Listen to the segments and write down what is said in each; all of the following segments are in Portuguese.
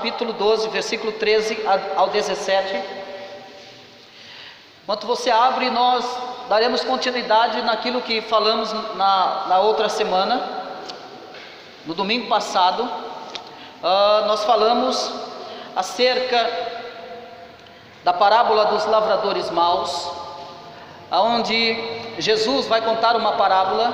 capítulo 12, versículo 13 ao 17. Enquanto você abre, nós daremos continuidade naquilo que falamos na outra semana. No domingo passado, nós falamos acerca da parábola dos lavradores maus, onde Jesus vai contar uma parábola,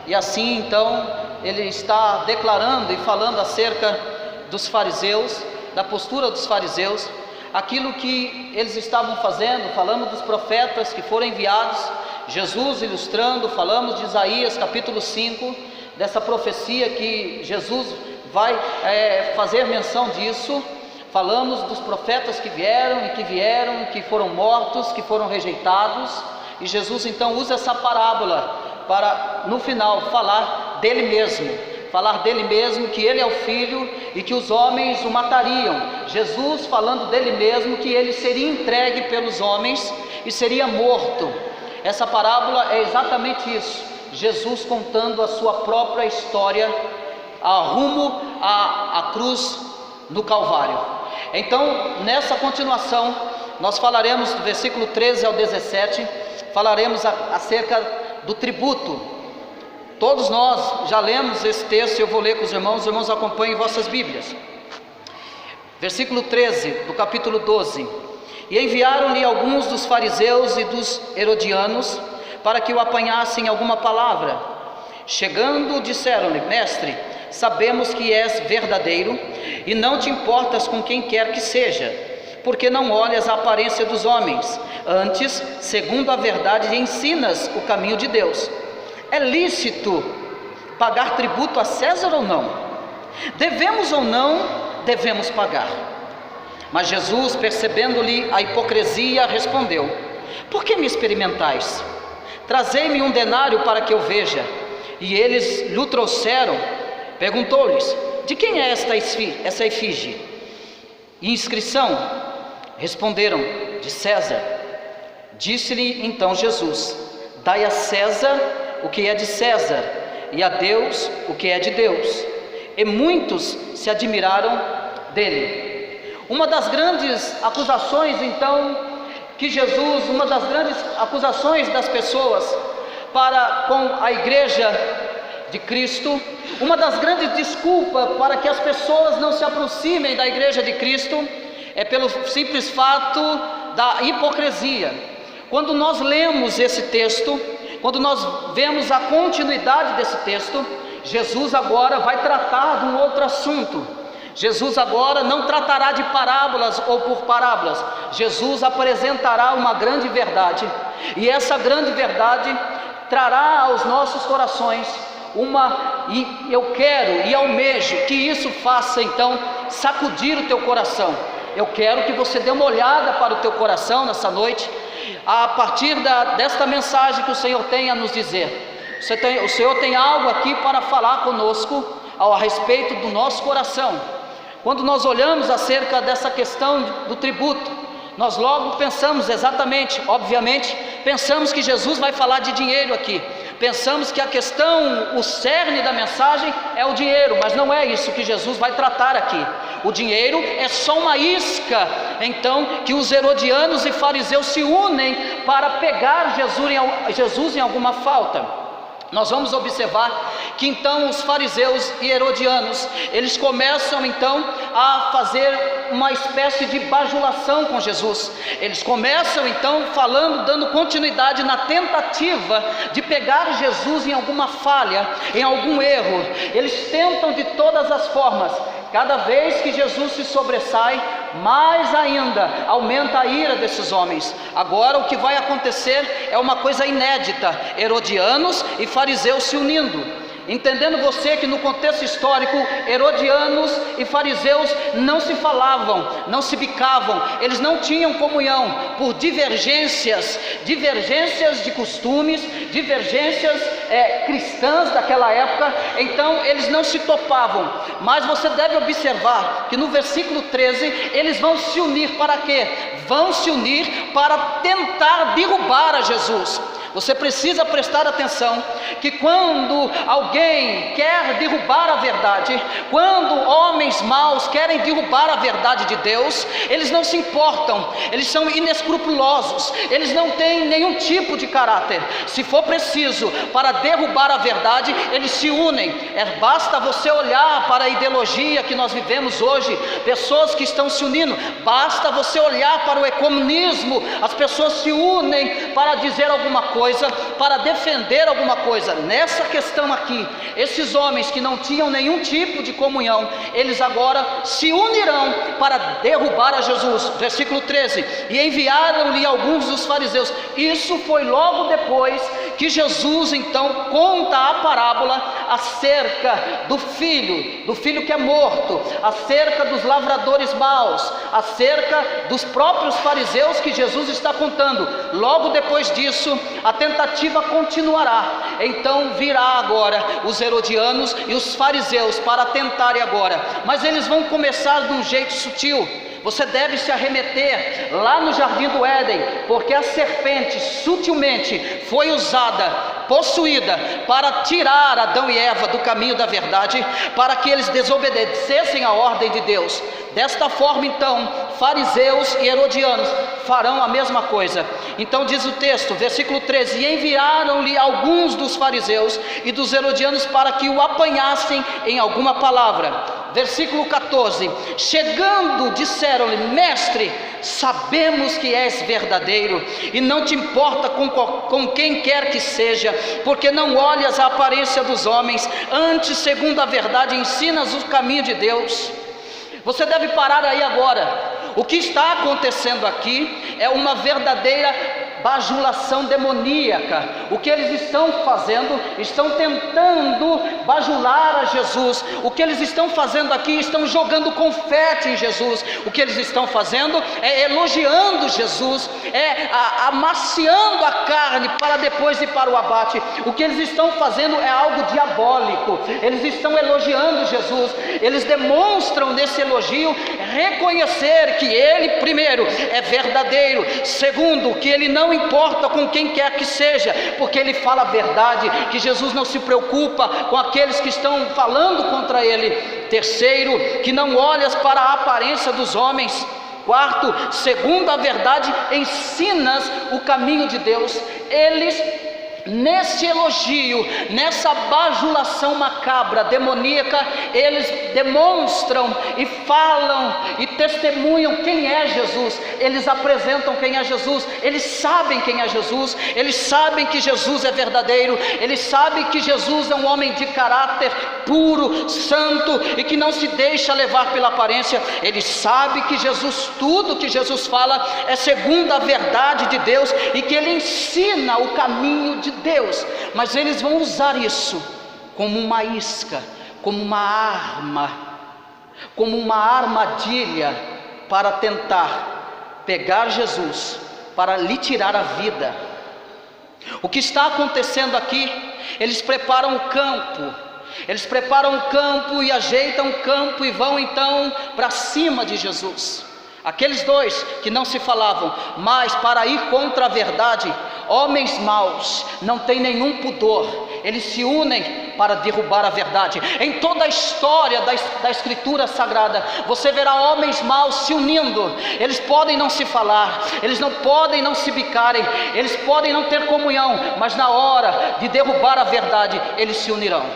e assim então ele está declarando e falando acerca dos fariseus, da postura dos fariseus, aquilo que eles estavam fazendo. Falamos dos profetas que foram enviados, Jesus ilustrando, falamos de Isaías capítulo 5, dessa profecia que Jesus vai fazer menção disso. Falamos dos profetas que vieram, que foram mortos, que foram rejeitados, e Jesus então usa essa parábola para no final falar dele mesmo, que ele é o Filho e que os homens o matariam. Jesus falando dele mesmo, que ele seria entregue pelos homens e seria morto. Essa parábola é exatamente isso, Jesus contando a sua própria história rumo à cruz no Calvário. Então, nessa continuação, nós falaremos do versículo 13 ao 17, falaremos acerca do tributo. Todos nós já lemos esse texto, eu vou ler com os irmãos acompanhem vossas Bíblias. Versículo 13 do capítulo 12: E enviaram-lhe alguns dos fariseus e dos herodianos, para que o apanhassem alguma palavra. Chegando, disseram-lhe: Mestre, sabemos que és verdadeiro, e não te importas com quem quer que seja, porque não olhas a aparência dos homens, antes, segundo a verdade, ensinas o caminho de Deus. É lícito pagar tributo a César ou não? Devemos ou não devemos pagar? Mas Jesus, percebendo-lhe a hipocrisia, respondeu: Por que me experimentais? Trazei-me um denário para que eu veja. E eles lhe trouxeram. Perguntou-lhes: De quem é essa efígie e inscrição? Responderam: De César. Disse-lhe então Jesus: Dai a César o que é de César, e a Deus o que é de Deus. E muitos se admiraram dele. Uma das grandes acusações então que Jesus, uma das grandes acusações das pessoas para com a igreja de Cristo, uma das grandes desculpas para que as pessoas não se aproximem da igreja de Cristo, é pelo simples fato da hipocrisia. Quando nós lemos esse texto, quando nós vemos a continuidade desse texto, Jesus agora vai tratar de um outro assunto. Jesus agora não tratará de parábolas ou por parábolas. Jesus apresentará uma grande verdade, e essa grande verdade trará aos nossos corações e eu quero e almejo que isso faça então sacudir o teu coração. Eu quero que você dê uma olhada para o teu coração nessa noite, a partir desta mensagem que o Senhor tem a nos dizer. O Senhor tem algo aqui para falar conosco a respeito do nosso coração. Quando nós olhamos acerca dessa questão do tributo, nós logo pensamos exatamente, obviamente, pensamos que Jesus vai falar de dinheiro aqui. Pensamos que a questão, o cerne da mensagem é o dinheiro, mas não é isso que Jesus vai tratar aqui. O dinheiro é só uma isca, então, que os herodianos e fariseus se unem para pegar Jesus em alguma falta. Nós vamos observar que então os fariseus e herodianos, eles começam então a fazer uma espécie de bajulação com Jesus. Eles começam então falando, dando continuidade na tentativa de pegar Jesus em alguma falha, em algum erro. Eles tentam de todas as formas. Cada vez que Jesus se sobressai, mais ainda aumenta a ira desses homens. Agora o que vai acontecer é uma coisa inédita: herodianos e fariseus se unindo. Entendendo você que no contexto histórico, herodianos e fariseus não se falavam, não se bicavam, eles não tinham comunhão por divergências de costumes, divergências cristãs daquela época. Então eles não se topavam. Mas você deve observar que no versículo 13 eles vão se unir para quê? Vão se unir para tentar derrubar a Jesus. Você precisa prestar atenção que quando alguém quer derrubar a verdade, quando homens maus querem derrubar a verdade de Deus, eles não se importam, eles são inescrupulosos, eles não têm nenhum tipo de caráter. Se for preciso para derrubar a verdade, eles se unem. Basta você olhar para a ideologia que nós vivemos hoje, pessoas que estão se unindo. Basta você olhar para o ecumenismo, as pessoas se unem para dizer alguma coisa, para defender alguma coisa. Nessa questão aqui, esses homens que não tinham nenhum tipo de comunhão, eles agora se unirão para derrubar a Jesus. Versículo 13: e enviaram-lhe alguns dos fariseus. Isso foi logo depois que Jesus então conta a parábola acerca do filho que é morto, acerca dos lavradores maus, acerca dos próprios fariseus que Jesus está contando. Logo depois disso, a tentativa continuará. Então virá agora os herodianos e os fariseus para tentarem agora, mas eles vão começar de um jeito sutil. Você deve se arremeter lá no jardim do Éden, porque a serpente sutilmente foi usada, possuída, para tirar Adão e Eva do caminho da verdade, para que eles desobedecessem a ordem de Deus. Desta forma então, fariseus e herodianos farão a mesma coisa. Então diz o texto, versículo 13: e enviaram-lhe alguns dos fariseus e dos herodianos para que o apanhassem em alguma palavra. Versículo 14: chegando, disseram-lhe: mestre, sabemos que és verdadeiro e não te importa com quem quer que seja, porque não olhas a aparência dos homens, antes, segundo a verdade, ensinas o caminho de Deus. Você deve parar aí agora. O que está acontecendo aqui é uma verdadeira bajulação demoníaca. O que eles estão fazendo? Estão tentando bajular a Jesus. O que eles estão fazendo aqui? Estão jogando confete em Jesus. O que eles estão fazendo é elogiando Jesus, amaciando a carne para depois ir para o abate. O que eles estão fazendo é algo diabólico. Eles estão elogiando Jesus. Eles demonstram nesse elogio reconhecer que Ele, primeiro, é verdadeiro. Segundo, que Ele não importa com quem quer que seja, porque Ele fala a verdade, que Jesus não se preocupa com aqueles que estão falando contra Ele. Terceiro, que não olhas para a aparência dos homens. Quarto, segundo a verdade, ensinas o caminho de Deus. Eles, nesse elogio, nessa bajulação macabra, demoníaca, eles demonstram e falam e testemunham quem é Jesus. Eles apresentam quem é Jesus. Eles sabem quem é Jesus. Eles sabem que Jesus é verdadeiro. Eles sabem que Jesus é um homem de caráter puro, santo e que não se deixa levar pela aparência. Eles sabem que Jesus, tudo que Jesus fala é segundo a verdade de Deus e que Ele ensina o caminho de Deus. Mas eles vão usar isso como uma isca, como uma arma, como uma armadilha para tentar pegar Jesus, para lhe tirar a vida. O que está acontecendo aqui? Eles preparam o campo. Eles preparam o campo e ajeitam o campo e vão então para cima de Jesus. Aqueles dois que não se falavam, mas para ir contra a verdade, homens maus, não têm nenhum pudor, eles se unem para derrubar a verdade. Em toda a história da Escritura Sagrada, você verá homens maus se unindo. Eles podem não se falar, eles não podem não se bicarem, eles podem não ter comunhão, mas na hora de derrubar a verdade, eles se unirão.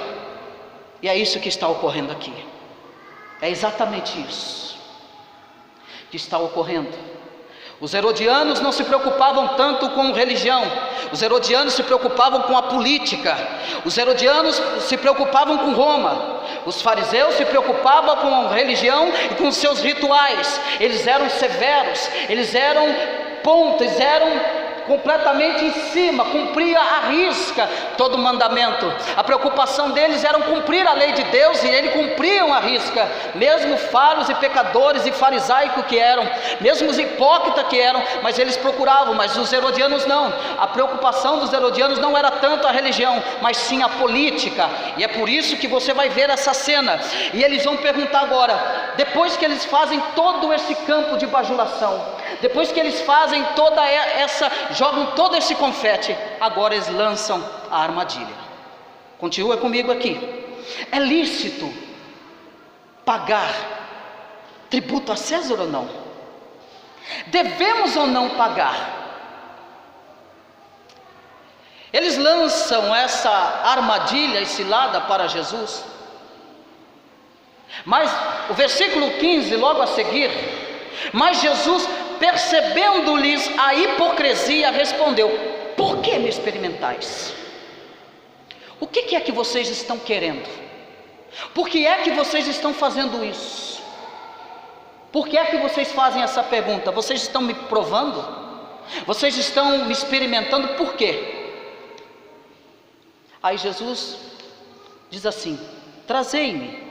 E é isso que está ocorrendo aqui. É exatamente isso que está ocorrendo. Os herodianos não se preocupavam tanto com religião. Os herodianos se preocupavam com a política. Os herodianos se preocupavam com Roma. Os fariseus se preocupavam com a religião e com seus rituais. Eles eram severos, eles eram pontos, eram completamente em cima, cumpria à risca todo o mandamento. A preocupação deles era cumprir a lei de Deus, e eles cumpriam à risca, mesmo falhos e pecadores e farisaicos que eram, mesmo os hipócritas que eram, mas eles procuravam. Mas os herodianos não. A preocupação dos herodianos não era tanto a religião, mas sim a política. E é por isso que você vai ver essa cena, e eles vão perguntar agora, depois que eles fazem todo esse campo de bajulação, depois que eles fazem jogam todo esse confete, agora eles lançam a armadilha. Continua comigo aqui. É lícito pagar tributo a César ou não? Devemos ou não pagar? Eles lançam essa armadilha, esse cilada para Jesus. Mas o versículo 15, logo a seguir, mas Jesus, percebendo-lhes a hipocrisia, respondeu: por que me experimentais? O que é que vocês estão querendo? Por que é que vocês estão fazendo isso? Por que é que vocês fazem essa pergunta? Vocês estão me provando? Vocês estão me experimentando por quê? Aí Jesus diz assim: trazei-me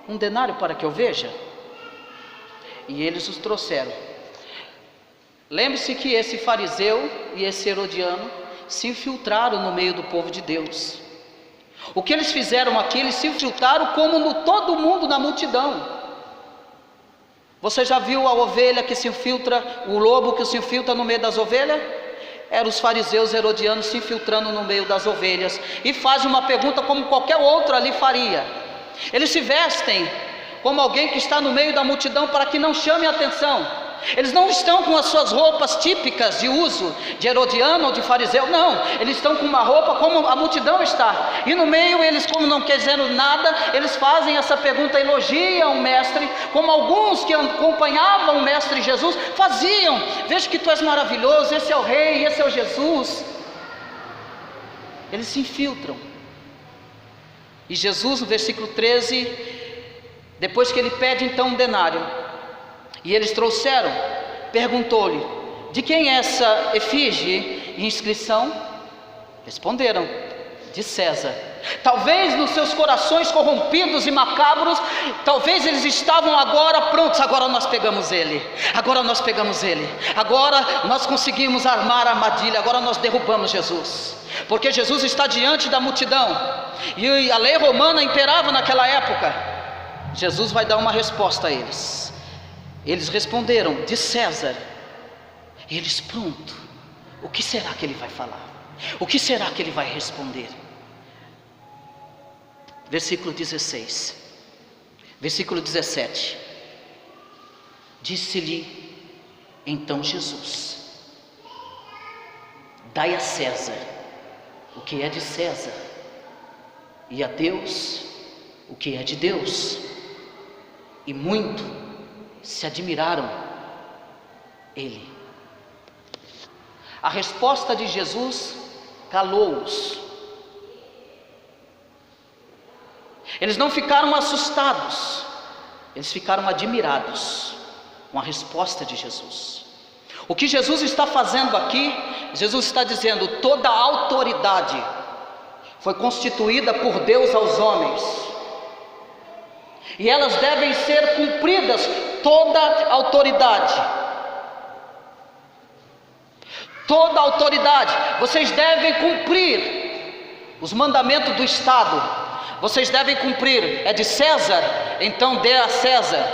um denário para que eu veja. E eles os trouxeram. Lembre-se que esse fariseu e esse herodiano se infiltraram no meio do povo de Deus. O que eles fizeram aqui, eles se infiltraram como no todo mundo na multidão. Você já viu a ovelha que se infiltra, o lobo que se infiltra no meio das ovelhas? Eram os fariseus herodianos se infiltrando no meio das ovelhas, e fazem uma pergunta como qualquer outro ali faria. Eles se vestem como alguém que está no meio da multidão para que não chame a atenção. Eles não estão com as suas roupas típicas de uso de herodiano ou de fariseu, não. Eles estão com uma roupa como a multidão está, e no meio eles, como não querendo nada, eles fazem essa pergunta, elogiam o mestre, como alguns que acompanhavam o mestre Jesus faziam: veja que tu és maravilhoso, esse é o rei, esse é o Jesus. Eles se infiltram. E Jesus, no versículo 13, depois que ele pede então um denário, e eles trouxeram, perguntou-lhe: de quem é essa efígie e inscrição? Responderam: de César. Talvez nos seus corações corrompidos e macabros, talvez eles estavam agora prontos: agora nós pegamos ele, agora nós pegamos ele, agora nós conseguimos armar a armadilha, agora nós derrubamos Jesus. Porque Jesus está diante da multidão, e a lei romana imperava naquela época. Jesus vai dar uma resposta a eles. Eles responderam: de César. E eles: pronto, o que será que ele vai falar? O que será que ele vai responder? Versículo 16, versículo 17. Disse-lhe então Jesus: dai a César o que é de César, e a Deus o que é de Deus. E muito se admiraram ele. A resposta de Jesus calou-os. Eles não ficaram assustados, eles ficaram admirados com a resposta de Jesus. O que Jesus está fazendo aqui? Jesus está dizendo: toda a autoridade foi constituída por Deus aos homens, e elas devem ser cumpridas, toda a autoridade. Toda a autoridade, vocês devem cumprir os mandamentos do Estado, vocês devem cumprir. É de César? Então dê a César.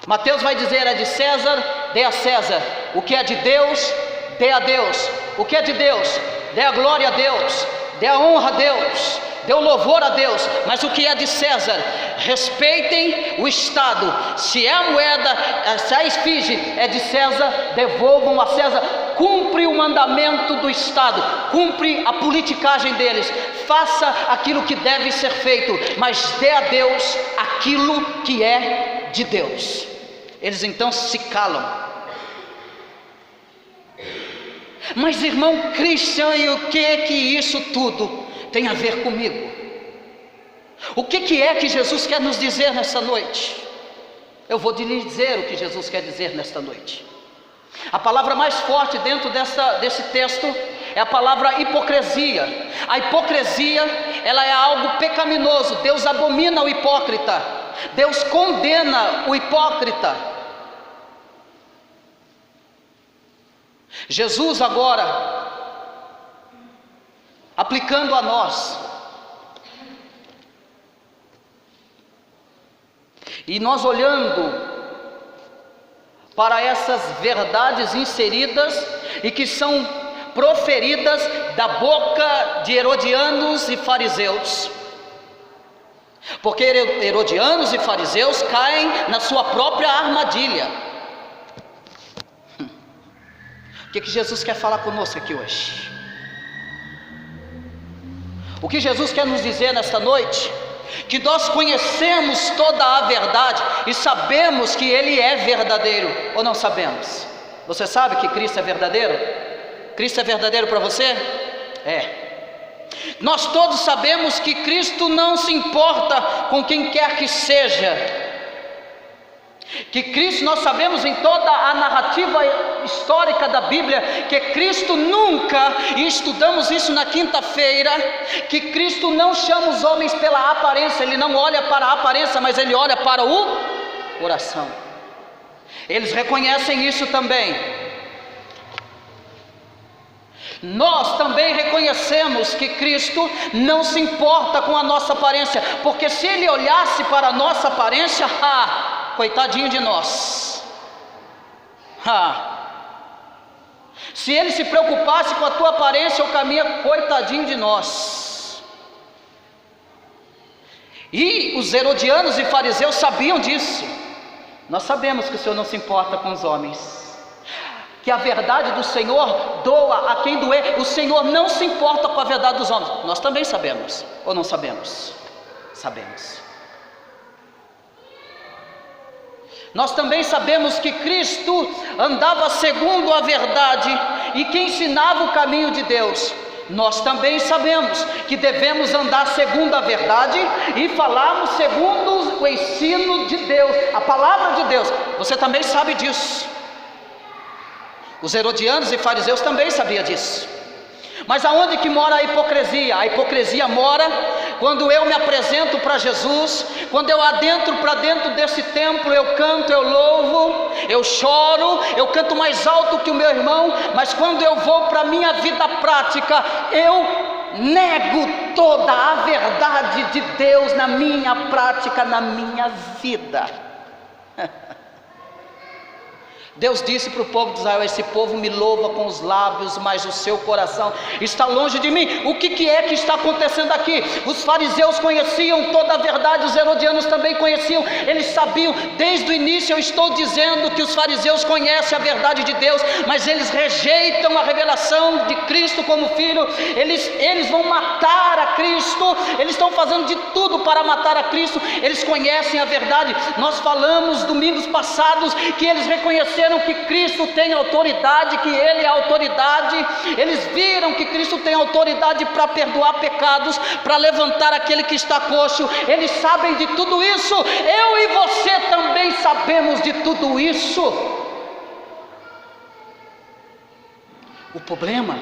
Mateus vai dizer: é de César, dê a César. O que é de Deus, dê a Deus. O que é de Deus, dê a glória a Deus, dê a honra a Deus, dê o louvor a Deus. Mas o que é de César, respeitem o Estado. Se é a moeda, se a esfinge é de César, devolvam a César. Cumpre o mandamento do Estado, cumpre a politicagem deles, faça aquilo que deve ser feito, mas dê a Deus aquilo que é de Deus. Eles então se calam. Mas irmão Christian, e o que isso tudo tem a ver comigo? O que é que Jesus quer nos dizer nessa noite? Eu vou lhe dizer o que Jesus quer dizer nesta noite. A palavra mais forte dentro desse texto é a palavra hipocrisia. A hipocrisia, ela é algo pecaminoso. Deus abomina o hipócrita, Deus condena o hipócrita. Jesus agora, aplicando a nós, e nós olhando para essas verdades inseridas e que são proferidas da boca de herodianos e fariseus. Porque herodianos e fariseus caem na sua própria armadilha. O que Jesus quer falar conosco aqui hoje? O que Jesus quer nos dizer nesta noite? Que nós conhecemos toda a verdade e sabemos que Ele é verdadeiro, ou não sabemos? Você sabe que Cristo é verdadeiro? Cristo é verdadeiro para você? É. Nós todos sabemos que Cristo não se importa com quem quer que seja. Que Cristo, nós sabemos em toda a narrativa histórica da Bíblia, que Cristo nunca, e estudamos isso na quinta-feira, que Cristo não chama os homens pela aparência, Ele não olha para a aparência, mas Ele olha para o coração. Eles reconhecem isso também. Nós também reconhecemos que Cristo não se importa com a nossa aparência, porque se Ele olhasse para a nossa aparência, coitadinho de nós. Se Ele se preocupasse com a tua aparência ou caminho, coitadinho de nós. E os herodianos e fariseus sabiam disso. Nós sabemos que o Senhor não se importa com os homens, que a verdade do Senhor doa a quem doer. O Senhor não se importa com a verdade dos homens. Nós também sabemos, ou não sabemos? Sabemos. Nós também sabemos que Cristo andava segundo a verdade e que ensinava o caminho de Deus. Nós também sabemos que devemos andar segundo a verdade e falarmos segundo o ensino de Deus, a palavra de Deus. Você também sabe disso. Os herodianos e fariseus também sabiam disso. Mas aonde que mora a hipocrisia? A hipocrisia mora quando eu me apresento para Jesus, quando eu adentro para dentro desse templo, eu canto, eu louvo, eu choro, eu canto mais alto que o meu irmão, mas quando eu vou para a minha vida prática, eu nego toda a verdade de Deus na minha prática, na minha vida. Deus disse para o povo de Israel: esse povo me louva com os lábios, mas o seu coração está longe de mim. O que é que está acontecendo aqui? Os fariseus conheciam toda a verdade, os herodianos também conheciam, eles sabiam. Desde o início eu estou dizendo que os fariseus conhecem a verdade de Deus, mas eles rejeitam a revelação de Cristo como Filho. Eles vão matar a Cristo, eles estão fazendo de tudo para matar a Cristo. Eles conhecem a verdade. Nós falamos domingos passados que eles reconheceram que Cristo tem autoridade, que Ele é autoridade. Eles viram que Cristo tem autoridade para perdoar pecados, para levantar aquele que está coxo. Eles sabem de tudo isso. Eu e você também sabemos de tudo isso. O problema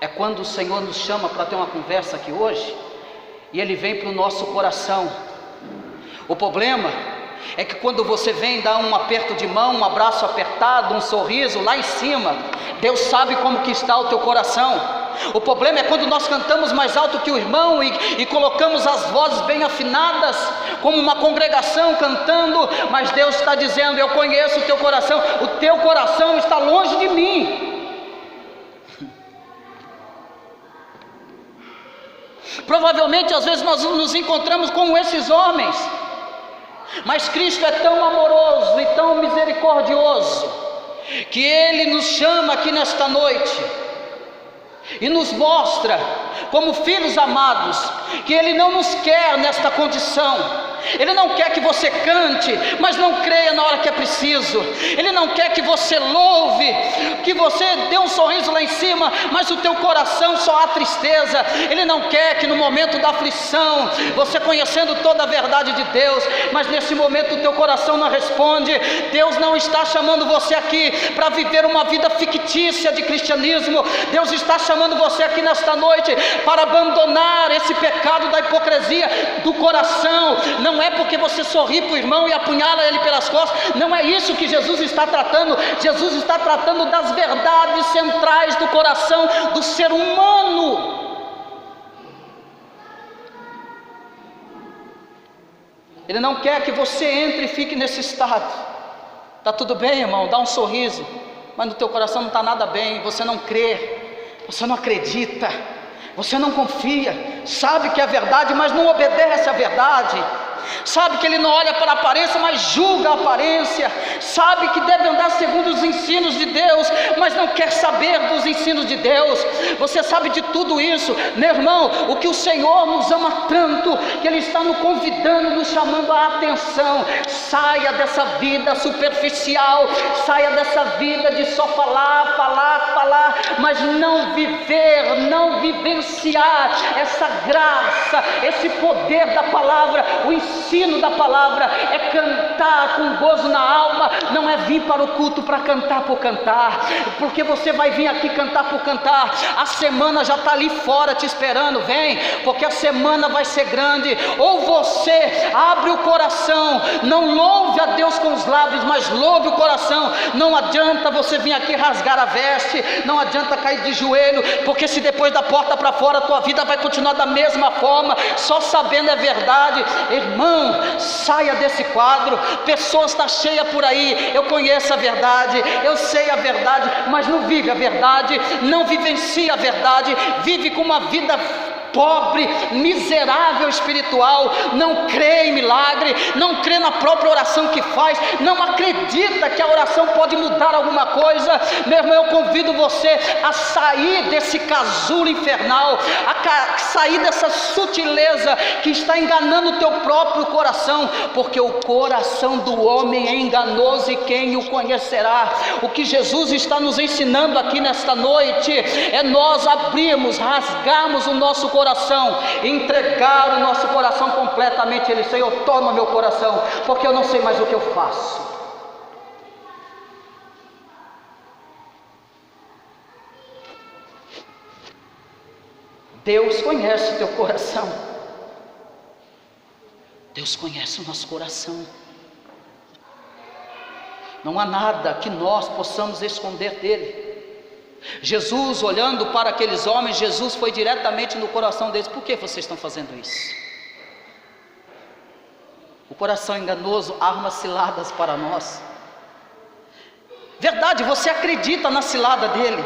é quando o Senhor nos chama para ter uma conversa aqui hoje e Ele vem para o nosso coração. O problema é que quando você vem dar um aperto de mão, um abraço apertado, um sorriso lá em cima, Deus sabe como que está o teu coração. O problema é quando nós cantamos mais alto que o irmão e colocamos as vozes bem afinadas, como uma congregação cantando, mas Deus está dizendo: eu conheço o teu coração está longe de mim. Provavelmente às vezes nós nos encontramos com esses homens, mas Cristo é tão amoroso e tão misericordioso, que Ele nos chama aqui nesta noite e nos mostra como filhos amados, que Ele não nos quer nesta condição. Ele não quer que você cante, mas não creia na hora que é preciso. Ele não quer que você louve, que você dê um sorriso lá em cima, mas o teu coração só há tristeza. Ele não quer que no momento da aflição, você conhecendo toda a verdade de Deus, mas nesse momento o teu coração não responde. Deus não está chamando você aqui para viver uma vida fictícia de cristianismo. Deus está chamando você aqui nesta noite para abandonar esse pecado da hipocrisia do coração. Não é porque você sorri para o irmão e apunhala ele pelas costas. Não é isso que Jesus está tratando. Jesus está tratando das verdades centrais do coração do ser humano. Ele não quer que você entre e fique nesse estado. Está tudo bem, irmão, dá um sorriso, mas no teu coração não está nada bem, você não crê, você não acredita, você não confia, sabe que é verdade, mas não obedece à verdade. Sabe que ele não olha para a aparência, mas julga a aparência. Sabe que deve andar segundo os ensinos de Deus, mas não quer saber dos ensinos de Deus. Você sabe de tudo isso, meu irmão. O que o Senhor nos ama tanto, que Ele está nos convidando, nos chamando a atenção. Saia dessa vida superficial, saia dessa vida de só falar, mas não viver, não vivenciar essa graça, esse poder da palavra. O ensino da palavra é cantar com gozo na alma, não é vir para o culto para cantar por cantar, porque você vai vir aqui cantar por cantar, a semana já está ali fora te esperando. Vem, porque a semana vai ser grande. Ou você abre o coração, não louve a Deus com os lábios, mas louve o coração. Não adianta você vir aqui rasgar a veste, não adianta cair de joelho, porque se depois da porta para fora a tua vida vai continuar da mesma forma, só sabendo é verdade. Irmão, saia desse quadro. Pessoas estão cheias por aí, eu conheço a verdade, eu sei a verdade, mas não vive a verdade, não vivencia a verdade, vive com uma vida pobre, miserável espiritual, não crê em milagre, não crê na própria oração que faz, não acredita que a oração pode mudar alguma coisa. Meu irmão, eu convido você a sair desse casulo infernal, a sair dessa sutileza que está enganando o teu próprio coração, porque o coração do homem é enganoso e quem o conhecerá? O que Jesus está nos ensinando aqui nesta noite é nós abrirmos, rasgarmos o nosso coração, entregar o nosso coração completamente. Ele: Senhor, toma meu coração, porque eu não sei mais o que eu faço. Deus conhece o teu coração, Deus conhece o nosso coração. Não há nada que nós possamos esconder dele. Jesus, olhando para aqueles homens, Jesus foi diretamente no coração deles. Por que vocês estão fazendo isso? O coração enganoso arma ciladas para nós. Verdade, você acredita na cilada dele.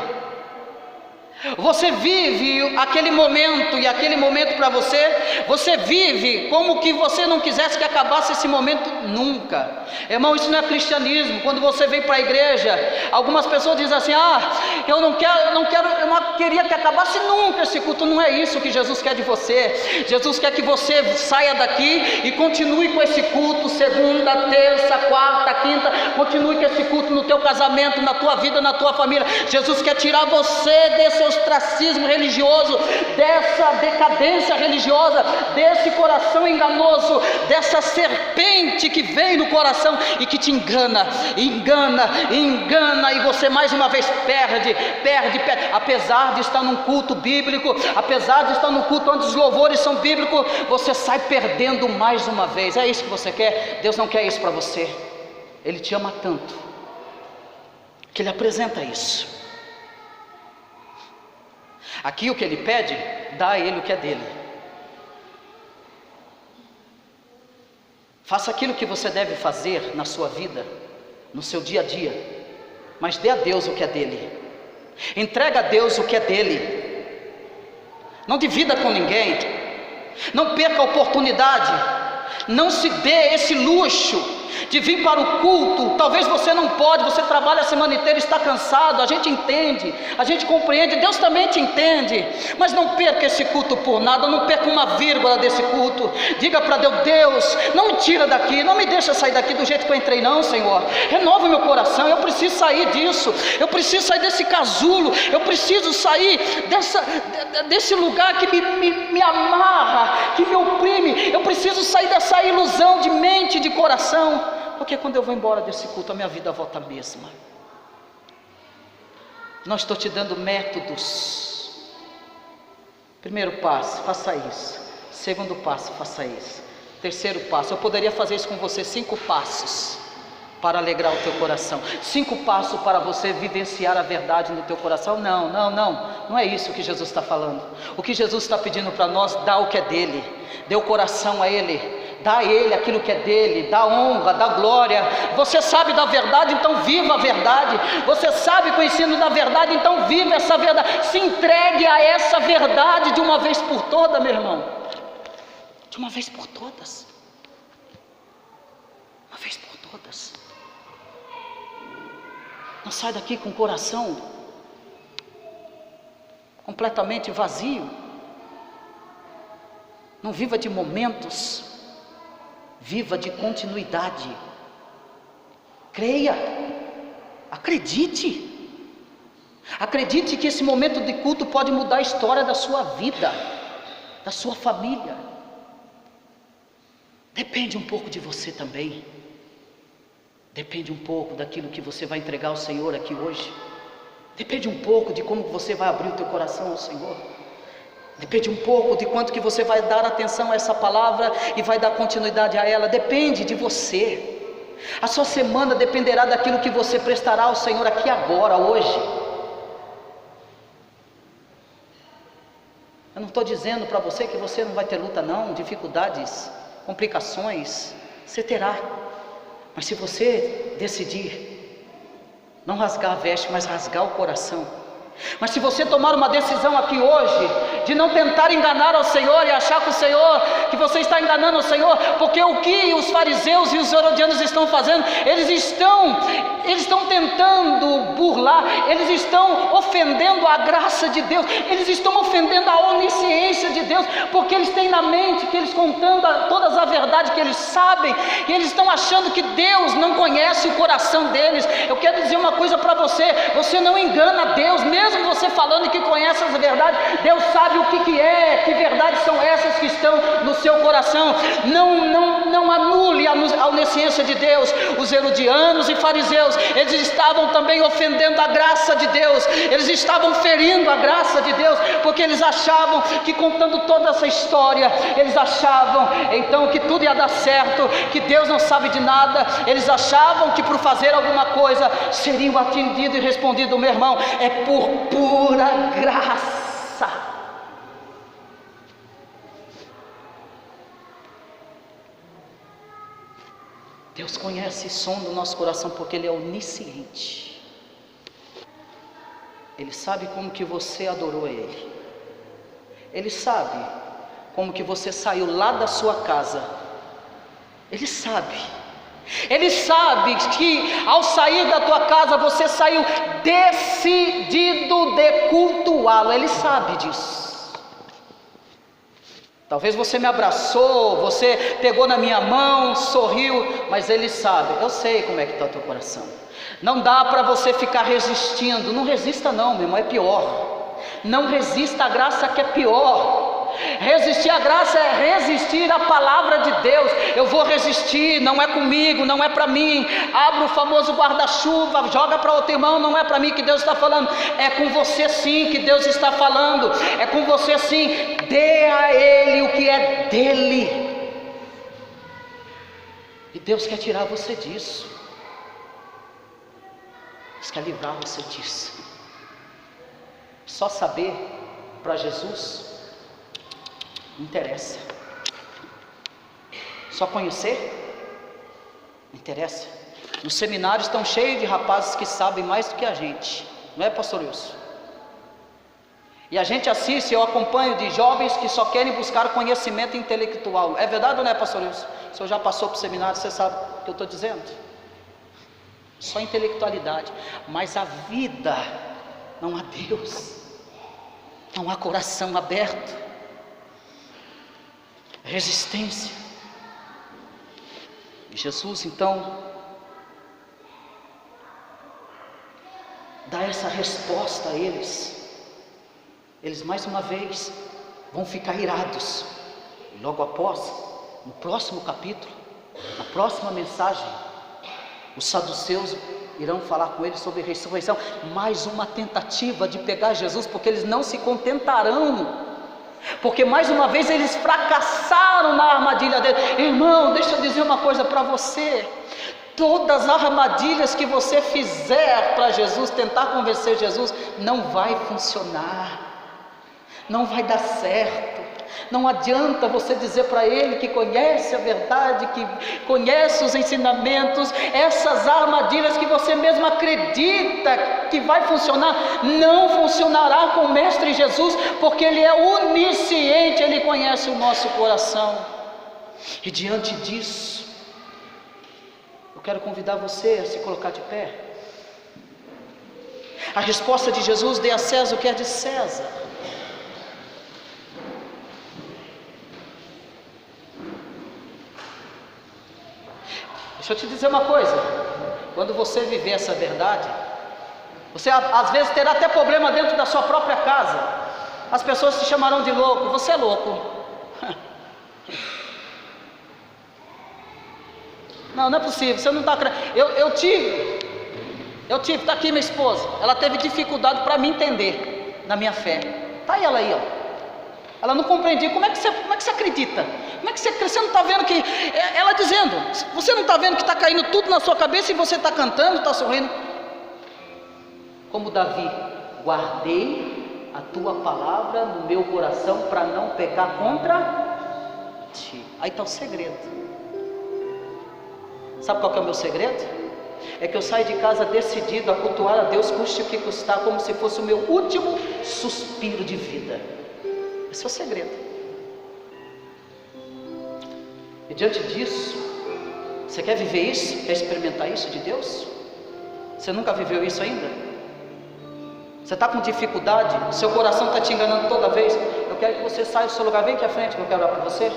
Você vive aquele momento, e aquele momento para você, você vive como que você não quisesse que acabasse esse momento nunca. Irmão, isso não é cristianismo. Quando você vem para a igreja, algumas pessoas dizem assim: eu não queria que acabasse nunca esse culto. Não é isso que Jesus quer de você. Jesus quer que você saia daqui e continue com esse culto, segunda, terça, quarta, quinta, continue com esse culto no teu casamento, na tua vida, na tua família. Jesus quer tirar você desse ostracismo religioso, dessa decadência religiosa, desse coração enganoso, dessa serpente que vem no coração e que te engana, e você mais uma vez perde. Apesar de estar num culto bíblico, apesar de estar num culto onde os louvores são bíblicos, você sai perdendo mais uma vez. É isso que você quer? Deus não quer isso para você. Ele te ama tanto que Ele apresenta isso. Aqui o que Ele pede, dá a Ele o que é dele. Faça aquilo que você deve fazer na sua vida, no seu dia a dia, mas dê a Deus o que é dele. Entrega a Deus o que é dele. Não divida com ninguém, não perca a oportunidade, não se dê esse luxo de vir para o culto. Talvez você não pode, você trabalha a semana inteira, está cansado, a gente entende, a gente compreende, Deus também te entende, mas não perca esse culto por nada, não perca uma vírgula desse culto. Diga para Deus: Deus, não me tira daqui, não me deixa sair daqui do jeito que eu entrei não, Senhor. Renova meu coração, eu preciso sair disso, eu preciso sair desse casulo, eu preciso sair desse lugar que me amarra, que me oprime. Eu preciso sair dessa ilusão de mente, de coração, porque quando eu vou embora desse culto, a minha vida volta a mesma. Não estou te dando métodos. Primeiro passo, faça isso. Segundo passo, faça isso. Terceiro passo, eu poderia fazer isso com você, 5 passos para alegrar o teu coração, 5 passos para você vivenciar a verdade no teu coração. Não é isso que Jesus está falando. O que Jesus está pedindo para nós: dá o que é dele, dê o coração a Ele, dá a Ele aquilo que é dele, dá honra, dá glória. Você sabe da verdade, então viva a verdade. Você sabe com o ensino da verdade, então viva essa verdade. Se entregue a essa verdade de uma vez por todas, meu irmão. De uma vez por todas. Uma vez por todas. Não sai daqui com o coração completamente vazio. Não viva de momentos, viva de continuidade. Creia, acredite. Acredite que esse momento de culto pode mudar a história da sua vida, da sua família. Depende um pouco de você também. Depende um pouco daquilo que você vai entregar ao Senhor aqui hoje. Depende um pouco de como você vai abrir o teu coração ao Senhor. Depende um pouco de quanto que você vai dar atenção a essa palavra e vai dar continuidade a ela. Depende de você. A sua semana dependerá daquilo que você prestará ao Senhor aqui agora, hoje. Eu não estou dizendo para você que você não vai ter luta não, dificuldades, complicações. Você terá. Mas se você decidir não rasgar a veste, mas rasgar o coração. Mas se você tomar uma decisão aqui hoje, de não tentar enganar ao Senhor e achar que o Senhor, que você está enganando o Senhor, porque o que os fariseus e os herodianos estão fazendo, eles estão tentando burlar, eles estão ofendendo a graça de Deus, eles estão ofendendo a onisciência de Deus, porque eles têm na mente que eles contando todas a verdade que eles sabem, e eles estão achando que Deus não conhece o coração deles. Eu quero dizer uma coisa para você: você não engana Deus, mesmo você falando que conhece as verdades, Deus sabe o que é, que verdades são essas que estão no seu coração. Não anule a onisciência de Deus. Os herodianos e fariseus, eles estavam também ofendendo a graça de Deus, eles estavam ferindo a graça de Deus, porque eles achavam que contando toda essa história, eles achavam então que tudo ia dar certo, que Deus não sabe de nada. Eles achavam que por fazer alguma coisa seriam atendidos e respondidos. Meu irmão, é por pura graça. Deus conhece e sonda o nosso coração, porque Ele é onisciente. Ele sabe como que você adorou a Ele. Ele sabe como que você saiu lá da sua casa. Ele sabe. Ele sabe que ao sair da tua casa você saiu decidido de cultuá-lo. Ele sabe disso. Talvez você me abraçou, você pegou na minha mão, sorriu, mas Ele sabe. Eu sei como é que está o teu coração. Não dá para você ficar resistindo. Não resista não, meu irmão, é pior. Não resista à graça, que é pior. Resistir à graça é resistir à palavra de Deus. Eu vou resistir, não é comigo, não é para mim. Abra o famoso guarda-chuva, joga para outro irmão, não é para mim que Deus está falando. É com você sim que Deus está falando. É com você sim. Dê a Ele o que é dele. E Deus quer tirar você disso. Deus quer livrar você disso. Só saber para Jesus não interessa. Só conhecer não interessa. Nos seminários estão cheios de rapazes que sabem mais do que a gente, não é, pastor Wilson? E a gente assiste, eu acompanho de jovens que só querem buscar conhecimento intelectual. É verdade ou não é, pastor Wilson? O senhor já passou para o seminário, você sabe o que eu estou dizendo? Só intelectualidade, mas a vida, não há Deus, não há coração aberto, resistência. E Jesus então dá essa resposta a eles. Eles mais uma vez vão ficar irados. E logo após, no próximo capítulo, na próxima mensagem, os saduceus irão falar com eles sobre ressurreição. Mais uma tentativa de pegar Jesus, porque eles não se contentarão, porque mais uma vez eles fracassaram na armadilha deles. Irmão, deixa eu dizer uma coisa para você: todas as armadilhas que você fizer para Jesus, tentar convencer Jesus, não vai funcionar, não vai dar certo. Não adianta você dizer para ele que conhece a verdade, que conhece os ensinamentos, essas armadilhas que você mesmo acredita que vai funcionar, não funcionará com o Mestre Jesus, porque Ele é onisciente, Ele conhece o nosso coração. E diante disso, eu quero convidar você a se colocar de pé. A resposta de Jesus: dê a César o que é de César. Deixa eu te dizer uma coisa, quando você viver essa verdade, você às vezes terá até problema dentro da sua própria casa. As pessoas te chamarão de louco. Você é louco. Não é possível, você não está acreditando. Eu tive, está aqui minha esposa, ela teve dificuldade para me entender na minha fé. Está ela aí, ó. Ela não compreendia. Como é que você acredita? Como é que você não está vendo que... Ela dizendo, você não está vendo que está caindo tudo na sua cabeça e você está cantando, está sorrindo? Como Davi: guardei a tua palavra no meu coração para não pecar contra ti. Aí está o segredo. Sabe qual que é o meu segredo? É que eu saio de casa decidido a cultuar a Deus, custe o que custar, como se fosse o meu último suspiro de vida. Esse é o segredo. E diante disso, você quer viver isso? Quer experimentar isso de Deus? Você nunca viveu isso ainda? Você está com dificuldade? Seu coração está te enganando toda vez? Eu quero que você saia do seu lugar. Vem aqui à frente que eu quero orar por você.